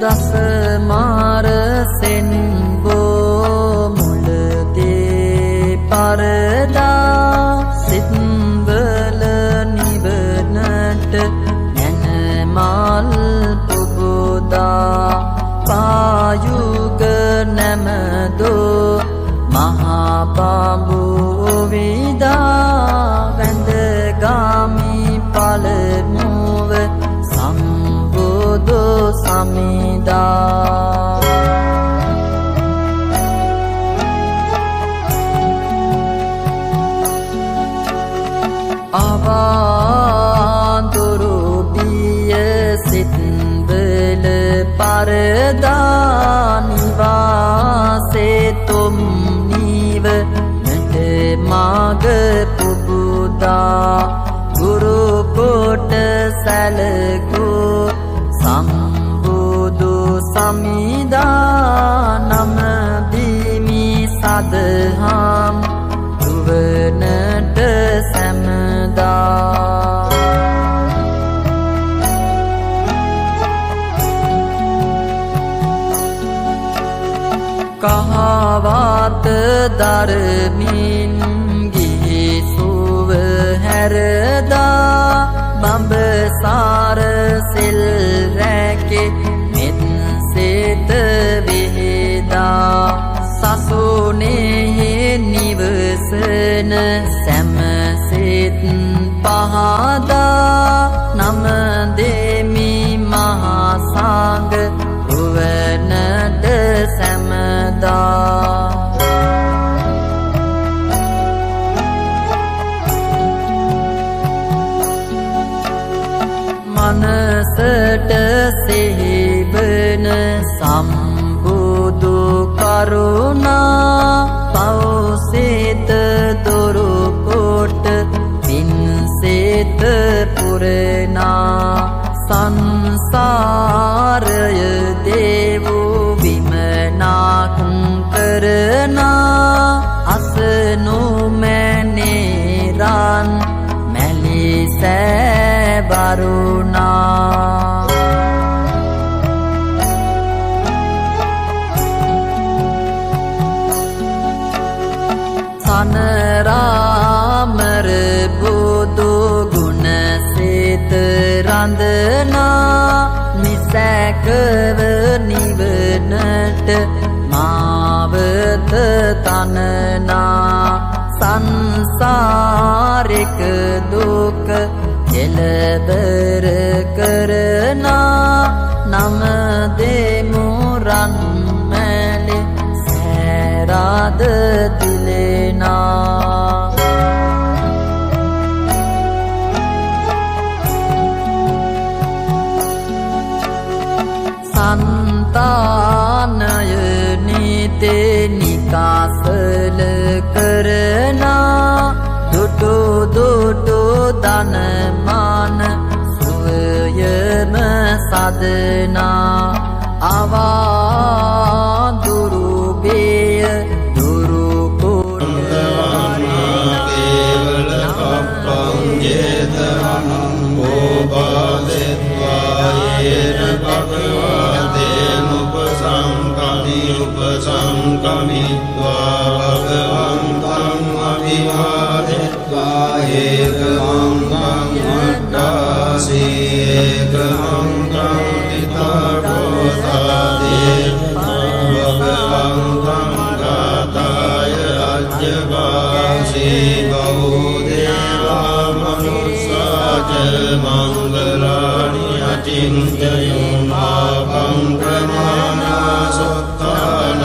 දසමාර සෙන්බෝ මුලදී පරදා සිත්වල නිවනට නැනමල් පුබුදා පායුග නැමදෝ මහා බඹු විදා වැඳගාමි පළමුව සම්බුදු සමිදා අවාඳුරු බිය සිත්වල පරදා නිවාසේ තුම් නිව නට මාග පුබුදා ගුරු කොට සැලකූ සම්බුදු සමිදා නම බිමි සදහම් දුවනට සැමදා කහවත දරමින් ගිහිසුව හැරදා බඹසාර සිල් රැකේ මෙත් සිත විහිදා සසුනේහි නිවසන සැමසිත පහදා නම දෙමි මහා සංඝ රුවනට සැමදා මනසට සිහිවන සම්බුදු කරුණා පෞසිත දුරු කොට පින්සිත පුරනා සංසාරය දේවෝ විමනාක් කරනා අසනු මැනේරන් මැලිසෑ බරුණා සනරාමර බුදු ගුණ සිත රඳනා නිසැකව නිවනට මාවත තනනා සංසාරික දුක කෙලවර කරනා නම දෙමු රන්මැලි සෑරාද දිලෙනා සංතානය නිතේ නිකාසල කරනා දුටු දුටු දනමාන සුවයම සදනා අවාඳුරු බිය දුරු කොට කේවල කප්පං ජේතං ඕපාදෙත්වා යේන භගවතේන උපසංකමිත්වා භගවන්තං අභිවාදෙත්වා ඒකං මට්ඨාසී ඒකං ත්‍රිතාවෝසාදේ භගවන්තං ගාතාය අජ්ජවාසී බෞදේවා මනුස්සාච මංගලානි අචින්තයෝ මාපං ප්‍රමාණා සත්තානං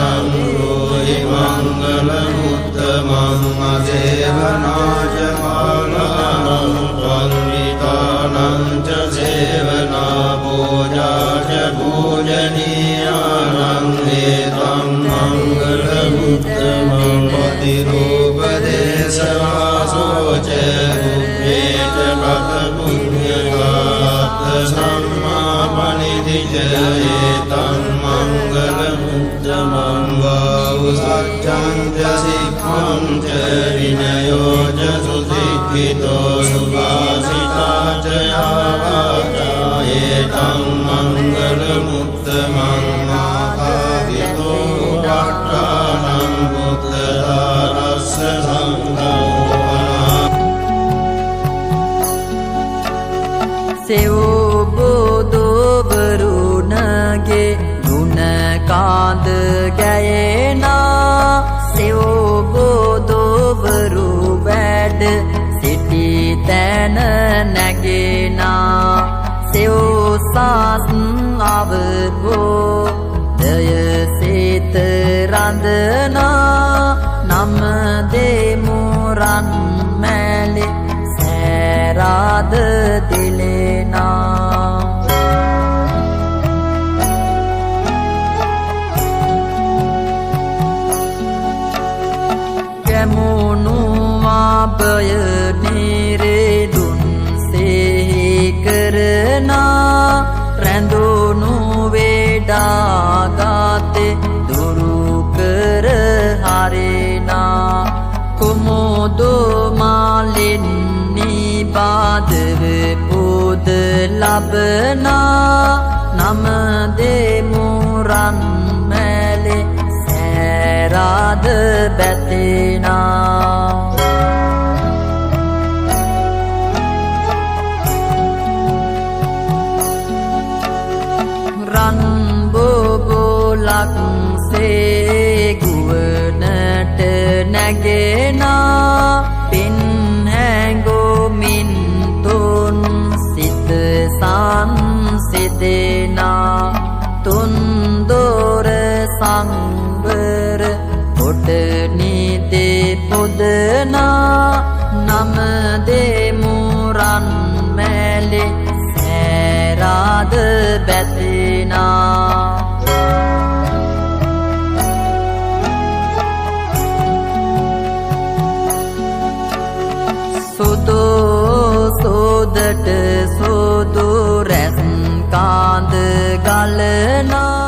රෝහි මංගල මුත්තමං අසේවනාච කාලනං පන්විතානං ච සේවනා පූජාච පූජනීයානං ඒතං මංගල මුත්තමං පතිරූපදේශවාසෝ ච උපේත කත පුඤ්ඤගාත සම්මාපනිදිච ඒතං මංගල මුත්තමං වාඋසච්ඡං ච සික්ඛං ච විනයෝ ච සුසික්ඛිතෝ සුභාසිතා ච යාවාචා ඒතං මංගල මුත්තමං සෙව් බුදුවරුණගේ ගුණ කාඳ ගැයෙනා සෙව් බුදුවරු වැඩ සිටි තැන නැගෙනා සෙව් සාස් අවබෝ දය සිත රඳනා නම දෙමු රන් මැලි සෑරාද දිලෙනා ගැමුණු ආභය නිරේදුන් සෙහි කරනා රැඳුණු වේඩාගාතේ දුරු කර හරිනා කුමුදු මාලින් නිබාදව පුද ලබනා නම දෙමු රන් මැලි සෑරාද බැතිනා රන් බොබොලක් සේ ගුවනට නැගෙනා පින් හැඟුමින් තුන් සිත සංසිදෙනා තුන් දොර සංවර කොට නිදේ පුදනා නම දෙමු රන් මැලි සෑරාද බැතිනා සුදු සුදට සුදු රැස් කාඳ ගලනා